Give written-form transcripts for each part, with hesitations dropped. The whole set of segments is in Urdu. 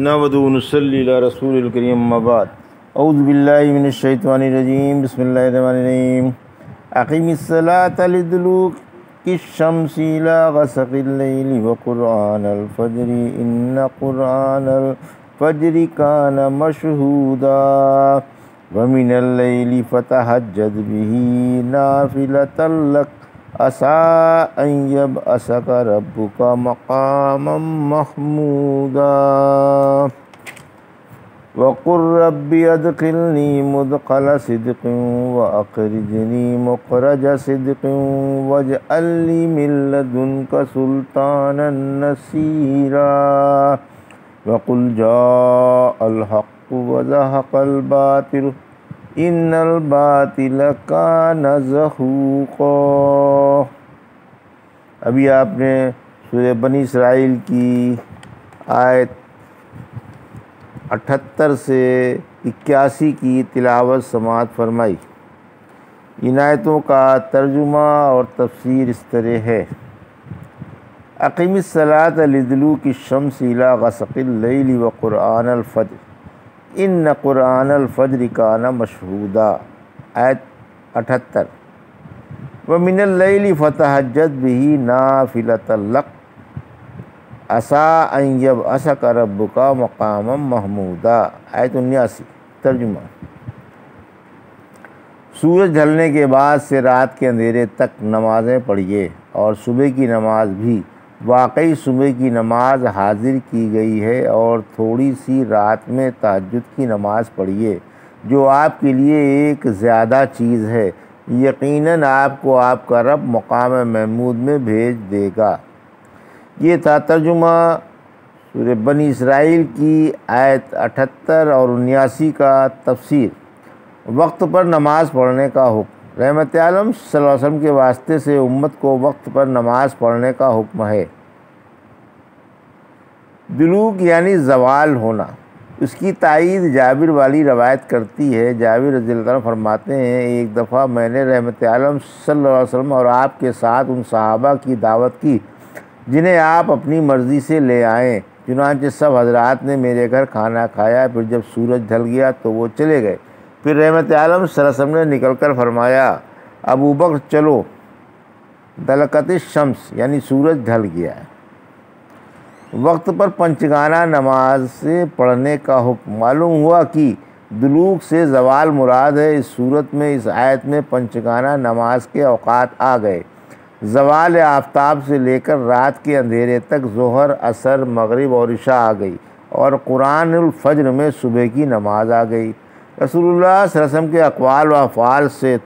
نحمدہ و نصلی علی رسول الکریم اما بعد اعوذ باللہ من الشیطان الرجیم بسم اللہ الرحمن الرحیم اقیم الصلاۃ لدلوک الشمس الی غسق اللیل وقرآن الفجر ان قرآن الفجر کان مشہودا ومن اللیل فتہجد بہ نافلۃ لک عسیٰ ان یبعثک ربک مقاما محمودا وقل رب ادخلنی مدخل صدق واخرجنی مخرج صدق واجعل لی من لدنک سلطانا نصیرا وقل جاء الحق وزهق الباطل ان الباطل کان زہوقا۔ ابھی آپ نے سورہ بنی اسرائیل کی آیت 78 سے 81 کی تلاوت سماعت فرمائی۔ ان آیتوں کا ترجمہ اور تفسیر اس طرح ہے: اقیم الصلاۃ لدلوک الشمس الی غسق اللیل وقرآن الفجر ان قرآن الفجر کان مشہودا۔ آیت 78۔ ومن اللیل فتہجد بہ نافلۃ لک عسیٰ ان یبعثک ربک مقاما محمودا۔ آیت 79۔ ترجمہ: سورج ڈھلنے کے بعد سے رات کے اندھیرے تک نمازیں پڑھیے اور صبح کی نماز بھی۔ واقعی صبح کی نماز حاضر کی گئی ہے اور تھوڑی سی رات میں تہجد کی نماز پڑھیے، جو آپ کے لیے ایک زیادہ چیز ہے۔ یقیناً آپ کو آپ کا رب مقام محمود میں بھیج دے گا۔ یہ تھا ترجمہ سورہ بنی اسرائیل کی آیت 78 اور 79 کا تفسیر۔ وقت پر نماز پڑھنے کا حکم۔ رحمت عالم صلی اللہ علیہ وسلم کے واسطے سے امت کو وقت پر نماز پڑھنے کا حکم ہے۔ دلوک یعنی زوال ہونا۔ اس کی تائید جابر والی روایت کرتی ہے۔ جابر رضی اللہ عنہ فرماتے ہیں، ایک دفعہ میں نے رحمت عالم صلی اللہ علیہ وسلم اور آپ کے ساتھ ان صحابہ کی دعوت کی جنہیں آپ اپنی مرضی سے لے آئیں۔ چنانچہ سب حضرات نے میرے گھر کھانا کھایا۔ پھر جب سورج ڈھل گیا تو وہ چلے گئے۔ پھر رحمت عالم صلی اللہ علیہ وسلم نے نکل کر فرمایا، ابو بکر چلو، دلکت الشمس یعنی سورج ڈھل گیا ہے۔ وقت پر پنجگانہ نماز سے پڑھنے کا حکم۔ معلوم ہوا کہ دلوک سے زوال مراد ہے۔ اس صورت میں اس آیت میں پنجگانہ نماز کے اوقات آ گئے۔ زوال آفتاب سے لے کر رات کے اندھیرے تک ظہر، عصر، مغرب اور عشاء آ گئی، اور قرآن الفجر میں صبح کی نماز آ گئی۔ رسول اللہ صلی اللہ علیہ وسلم کے اقوال و افعال سے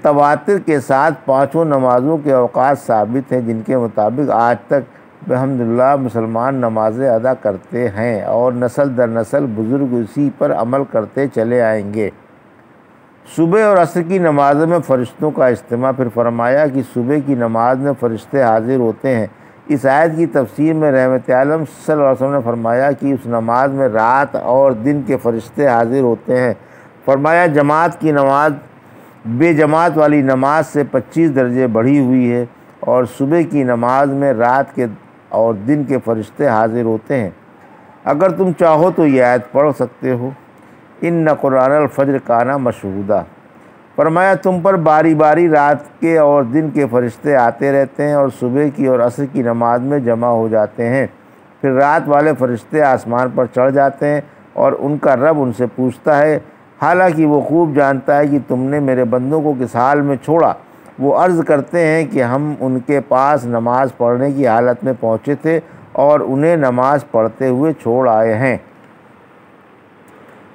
تواتر کے ساتھ پانچوں نمازوں کے اوقات ثابت ہیں، جن کے مطابق آج تک الحمدللہ مسلمان نمازیں ادا کرتے ہیں اور نسل در نسل بزرگ اسی پر عمل کرتے چلے آئیں گے۔ صبح اور عصر کی نمازوں میں فرشتوں کا اجتماع۔ پھر فرمایا کہ صبح کی نماز میں فرشتے حاضر ہوتے ہیں۔ اس آیت کی تفسیر میں رحمت عالم صلی اللہ علیہ وسلم نے فرمایا کہ اس نماز میں رات اور دن کے فرشتے حاضر ہوتے ہیں۔ فرمایا جماعت کی نماز بے جماعت والی نماز سے 25 درجے بڑھی ہوئی ہے، اور صبح کی نماز میں رات کے اور دن کے فرشتے حاضر ہوتے ہیں۔ اگر تم چاہو تو یہ آیت پڑھ سکتے ہو، ان قرآن الفجر کانا مشہودا۔ فرمایا تم پر باری باری رات کے اور دن کے فرشتے آتے رہتے ہیں اور صبح کی اور عصر کی نماز میں جمع ہو جاتے ہیں۔ پھر رات والے فرشتے آسمان پر چڑھ جاتے ہیں اور ان کا رب ان سے پوچھتا ہے، حالانکہ وہ خوب جانتا ہے کہ تم نے میرے بندوں کو کس حال میں چھوڑا۔ وہ عرض کرتے ہیں کہ ہم ان کے پاس نماز پڑھنے کی حالت میں پہنچے تھے اور انہیں نماز پڑھتے ہوئے چھوڑ آئے ہیں۔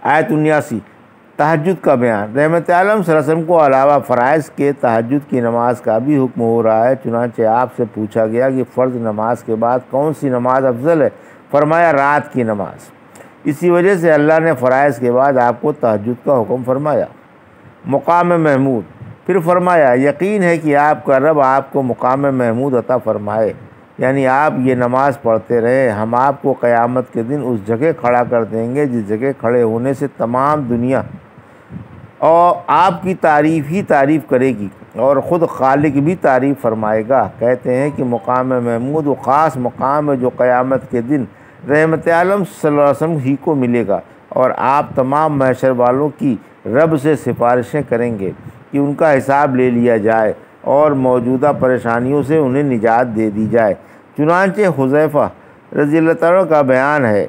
آیت 79۔ تہجد کا بیان۔ رحمت عالم صلی اللہ علیہ وسلم کو علاوہ فرائض کے تہجد کی نماز کا بھی حکم ہو رہا ہے۔ چنانچہ آپ سے پوچھا گیا کہ فرض نماز کے بعد کون سی نماز افضل ہے؟ فرمایا رات کی نماز۔ اسی وجہ سے اللہ نے فرائض کے بعد آپ کو تہجد کا حکم فرمایا۔ مقام محمود۔ پھر فرمایا یقین ہے کہ آپ کا رب آپ کو مقام محمود عطا فرمائے، یعنی آپ یہ نماز پڑھتے رہے، ہم آپ کو قیامت کے دن اس جگہ کھڑا کر دیں گے جس جگہ کھڑے ہونے سے تمام دنیا اور آپ کی تعریف ہی تعریف کرے گی۔ اور خود خالق بھی تعریف فرمائے گا۔ کہتے ہیں کہ مقام محمود وہ خاص مقام ہے جو قیامت کے دن رحمت عالم صلی اللہ علیہ وسلم ہی کو ملے گا، اور آپ تمام محشر والوں کی رب سے سفارشیں کریں گے کہ ان کا حساب لے لیا جائے اور موجودہ پریشانیوں سے انہیں نجات دے دی جائے۔ چنانچہ حذیفہ رضی اللہ تعالیٰ کا بیان ہے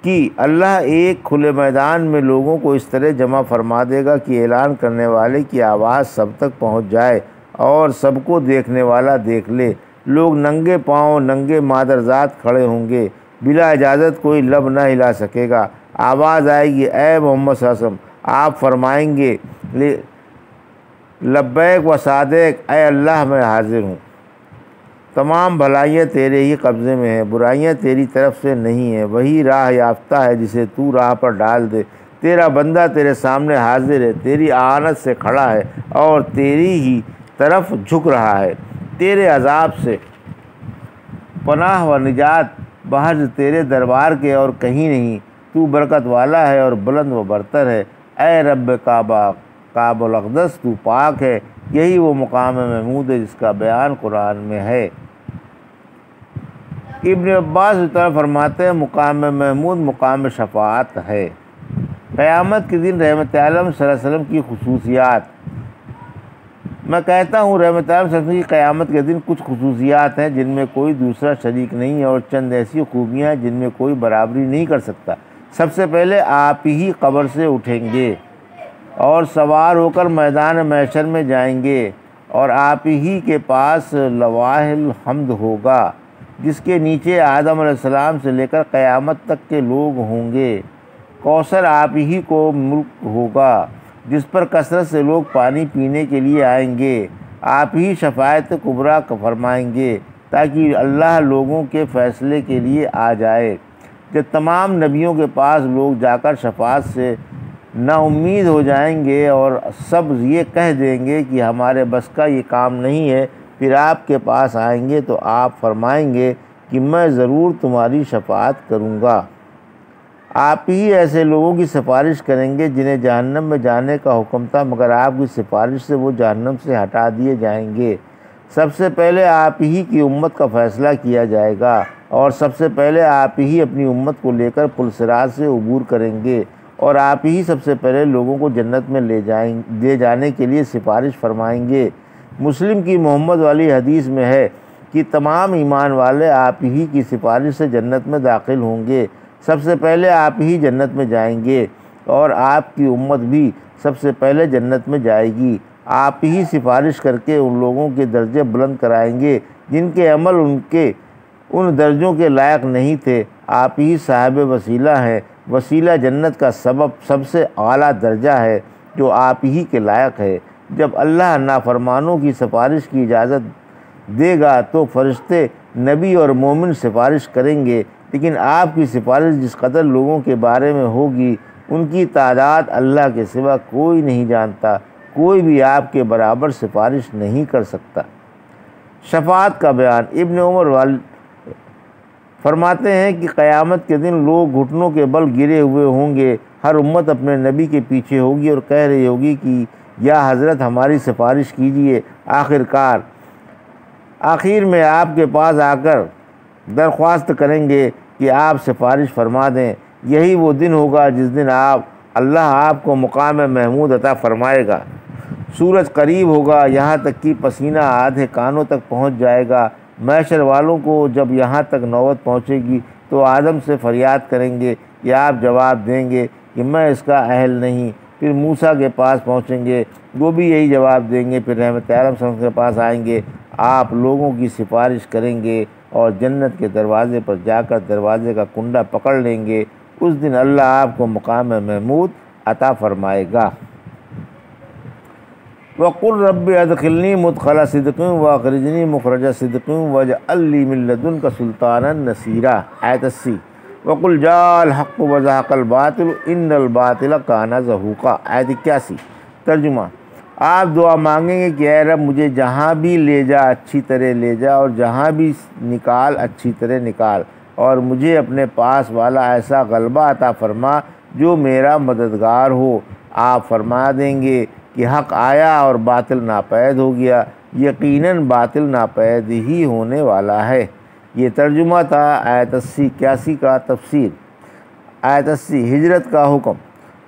کہ اللہ ایک کھلے میدان میں لوگوں کو اس طرح جمع فرما دے گا کہ اعلان کرنے والے کی آواز سب تک پہنچ جائے اور سب کو دیکھنے والا دیکھ لے۔ لوگ ننگے پاؤں ننگے مادرزاد کھڑے ہوں گے، بلا اجازت کوئی لب نہ ہلا سکے گا۔ آواز آئے گی، اے محمد صلی اللہ علیہ وسلم، آپ فرمائیں گے لبیک و صادق، اے اللہ میں حاضر ہوں، تمام بھلائیاں تیرے ہی قبضے میں ہیں، برائیاں تیری طرف سے نہیں ہیں، وہی راہ یافتہ ہے جسے تو راہ پر ڈال دے، تیرا بندہ تیرے سامنے حاضر ہے، تیری اعانت سے کھڑا ہے اور تیری ہی طرف جھک رہا ہے، تیرے عذاب سے پناہ و نجات بحث تیرے دربار کے اور کہیں نہیں، تو برکت والا ہے اور بلند و برتر ہے، اے رب کعبہ کعب الاقدس تو پاک ہے۔ یہی وہ مقام محمود ہے جس کا بیان قرآن میں ہے۔ ابن عباس فرماتے ہیں مقام محمود مقام شفاعت ہے۔ قیامت کے دن رحمت عالم صلی اللہ علیہ وسلم کی خصوصیات۔ میں کہتا ہوں رحمت عالم صلی اللہ علیہ وسلم کی قیامت کے دن کچھ خصوصیات ہیں جن میں کوئی دوسرا شریک نہیں ہے، اور چند ایسی خوبیاں ہیں جن میں کوئی برابری نہیں کر سکتا۔ سب سے پہلے آپ ہی قبر سے اٹھیں گے اور سوار ہو کر میدان محشر میں جائیں گے، اور آپ ہی کے پاس لواح الحمد ہوگا جس کے نیچے آدم علیہ السلام سے لے کر قیامت تک کے لوگ ہوں گے۔ کوثر آپ ہی کو ملک ہوگا جس پر کثرت سے لوگ پانی پینے کے لیے آئیں گے۔ آپ ہی شفاعت کبریٰ فرمائیں گے تاکہ اللہ لوگوں کے فیصلے کے لیے آ جائے۔ جب تمام نبیوں کے پاس لوگ جا کر شفاعت سے نا امید ہو جائیں گے اور سب یہ کہہ دیں گے کہ ہمارے بس کا یہ کام نہیں ہے، پھر آپ کے پاس آئیں گے تو آپ فرمائیں گے کہ میں ضرور تمہاری شفاعت کروں گا۔ آپ ہی ایسے لوگوں کی سفارش کریں گے جنہیں جہنم میں جانے کا حکم تھا، مگر آپ کی سفارش سے وہ جہنم سے ہٹا دیے جائیں گے۔ سب سے پہلے آپ ہی کی امت کا فیصلہ کیا جائے گا، اور سب سے پہلے آپ ہی اپنی امت کو لے کر پل صراط سے عبور کریں گے، اور آپ ہی سب سے پہلے لوگوں کو جنت میں لے جانے کے لیے سفارش فرمائیں گے۔ مسلم کی محمد والی حدیث میں ہے کہ تمام ایمان والے آپ ہی کی سفارش سے جنت میں داخل ہوں گے۔ سب سے پہلے آپ ہی جنت میں جائیں گے، اور آپ کی امت بھی سب سے پہلے جنت میں جائے گی۔ آپ ہی سفارش کر کے ان لوگوں کے درجے بلند کرائیں گے جن کے عمل ان درجوں کے لائق نہیں تھے۔ آپ ہی صاحب وسیلہ ہیں، وسیلہ جنت کا سب سے اعلیٰ درجہ ہے جو آپ ہی کے لائق ہے۔ جب اللہ نافرمانوں کی سفارش کی اجازت دے گا تو فرشتے، نبی اور مومن سفارش کریں گے، لیکن آپ کی سفارش جس قدر لوگوں کے بارے میں ہوگی ان کی تعداد اللہ کے سوا کوئی نہیں جانتا، کوئی بھی آپ کے برابر سفارش نہیں کر سکتا۔ شفاعت کا بیان۔ ابن عمر فرماتے ہیں کہ قیامت کے دن لوگ گھٹنوں کے بل گرے ہوئے ہوں گے، ہر امت اپنے نبی کے پیچھے ہوگی اور کہہ رہی ہوگی کہ یا حضرت ہماری سفارش کیجیے۔ آخر میں آپ کے پاس آ کر درخواست کریں گے کہ آپ سفارش فرما دیں۔ یہی وہ دن ہوگا جس دن اللہ آپ کو مقام محمود عطا فرمائے گا۔ سورج قریب ہوگا، یہاں تک کہ پسینہ آدھے کانوں تک پہنچ جائے گا۔ محشر والوں کو جب یہاں تک نوبت پہنچے گی تو آدم سے فریاد کریں گے کہ آپ جواب دیں گے کہ میں اس کا اہل نہیں۔ پھر موسیٰ کے پاس پہنچیں گے، وہ بھی یہی جواب دیں گے۔ پھر رحمت عالم صلی اللہ علیہ وسلم کے پاس آئیں گے، آپ لوگوں کی سفارش کریں گے اور جنت کے دروازے پر جا کر دروازے کا کنڈا پکڑ لیں گے۔ اس دن اللہ آپ کو مقام محمود عطا فرمائے گا۔ وَقُلْ رَبِّ أَدْخِلْنِي مُدْخَلَ صِدْقٍ وَأَخْرِجْنِي مُخْرَجَ صِدْقٍ وَاجْعَلْ لِي مِن لَّدُنكَ سُلْطَانًا نَصِيرًا۔ آیت 80۔ وَقُلْ جَاءَ الْحَقُّ وَزَهَقَ الْبَاطِلُ إِنَّ الْبَاطِلَ كَانَ زَهُوقًا۔ آیت 81۔ ترجمہ۔ آپ دعا مانگیں گے کہ اے رب مجھے جہاں بھی لے جا اچھی طرح لے جا، اور جہاں بھی نکال اچھی طرح نکال، اور مجھے اپنے پاس والا ایسا غلبہ عطا فرما جو میرا مددگار ہو۔ آپ فرما دیں گے کہ حق آیا اور باطل ناپید ہو گیا، یقیناً باطل ناپید ہی ہونے والا ہے۔ یہ ترجمہ تھا آیت 80-81 کا تفسیر۔ آیت 80 ہجرت کا حکم۔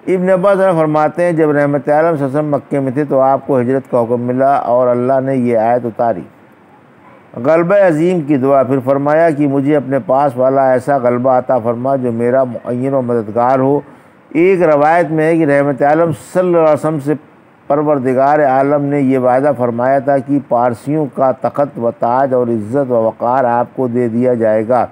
ابن عباس فرماتے ہیں جب رحمت عالم صلی اللہ علیہ وسلم مکے میں تھے تو آپ کو ہجرت کا حکم ملا اور اللہ نے یہ آیت اتاری، غلبہ عظیم کی دعا۔ پھر فرمایا کہ مجھے اپنے پاس والا ایسا غلبہ عطا فرما جو میرا معین و مددگار ہو۔ ایک روایت میں ہے کہ رحمت عالم صلی اللہ علیہ وسلم سے پروردگار عالم نے یہ وعدہ فرمایا تھا کہ پارسیوں کا تخت و تاج اور عزت و وقار آپ کو دے دیا جائے گا،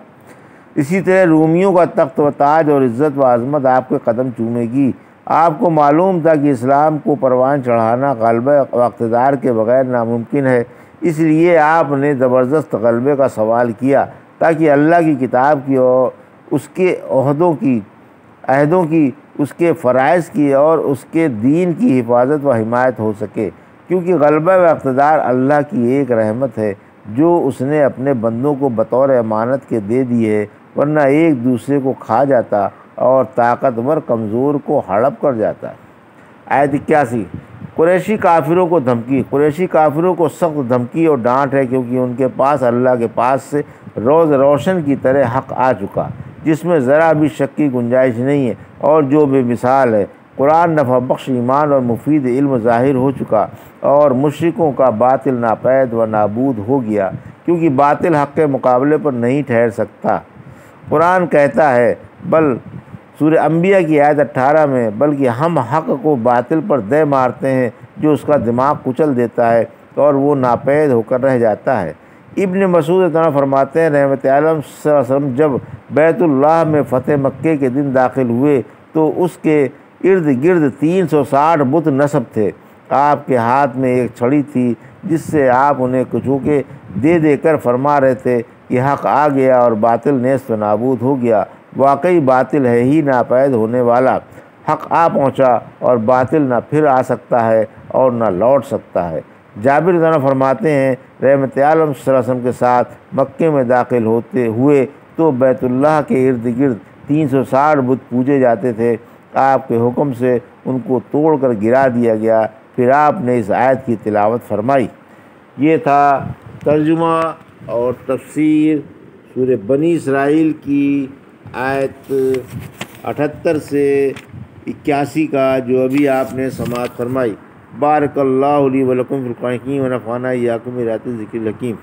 اسی طرح رومیوں کا تخت و تاج اور عزت و عظمت آپ کے قدم چومے گی۔ آپ کو معلوم تھا کہ اسلام کو پروان چڑھانا غلبہ و اقتدار کے بغیر ناممکن ہے، اس لیے آپ نے زبردست غلبے کا سوال کیا تاکہ اللہ کی کتاب کی اور اس کے عہدوں کی اس کے فرائض کی اور اس کے دین کی حفاظت و حمایت ہو سکے، کیونکہ غلبہ و اقتدار اللہ کی ایک رحمت ہے جو اس نے اپنے بندوں کو بطور امانت کے دے دی ہے، ورنہ ایک دوسرے کو کھا جاتا اور طاقتور کمزور کو ہڑپ کر جاتا۔ آیت 81 قریشی کافروں کو دھمکی۔ قریشی کافروں کو سخت دھمکی اور ڈانٹ ہے کیونکہ ان کے پاس اللہ کے پاس سے روز روشن کی طرح حق آ چکا جس میں ذرا بھی شک کی گنجائش نہیں ہے اور جو بے مثال ہے۔ قرآن نفع بخش ایمان اور مفید علم ظاہر ہو چکا اور مشرکوں کا باطل ناپید و نابود ہو گیا، کیونکہ باطل حق کے مقابلے پر نہیں ٹھہر سکتا۔ قرآن کہتا ہے سورہ انبیاء کی آیت 18 میں، بلکہ ہم حق کو باطل پر دے مارتے ہیں جو اس کا دماغ کچل دیتا ہے اور وہ ناپید ہو کر رہ جاتا ہے۔ ابن مسعود اتنا فرماتے ہیں رحمت عالم صلی اللہ علیہ وسلم جب بیت اللہ میں فتح مکے کے دن داخل ہوئے تو اس کے ارد گرد 360 بت نصب تھے۔ آپ کے ہاتھ میں ایک چھڑی تھی جس سے آپ انہیں کچوکے دے دے کر فرما رہے تھے کہ حق آ گیا اور باطل نیست و نابود ہو گیا۔ واقعی باطل ہے ہی ناپید ہونے والا، حق آ پہنچا اور باطل نہ پھر آ سکتا ہے اور نہ لوٹ سکتا ہے۔ جابر رضی اللہ عنہ فرماتے ہیں رحمت عالم صلی اللہ علیہ وسلم کے ساتھ مکے میں داخل ہوتے ہوئے تو بیت اللہ کے ارد گرد 360 بت پوجے جاتے تھے۔ آپ کے حکم سے ان کو توڑ کر گرا دیا گیا، پھر آپ نے اس آیت کی تلاوت فرمائی۔ یہ تھا ترجمہ اور تفسیر سورہ بنی اسرائیل کی آیت 78 سے 81 کا جو ابھی آپ نے سماعت فرمائی۔ بارک اللہ لی و لکم فی القرآن الحکیم و نفعنی ایاکم بآیات الذکر الحکیم۔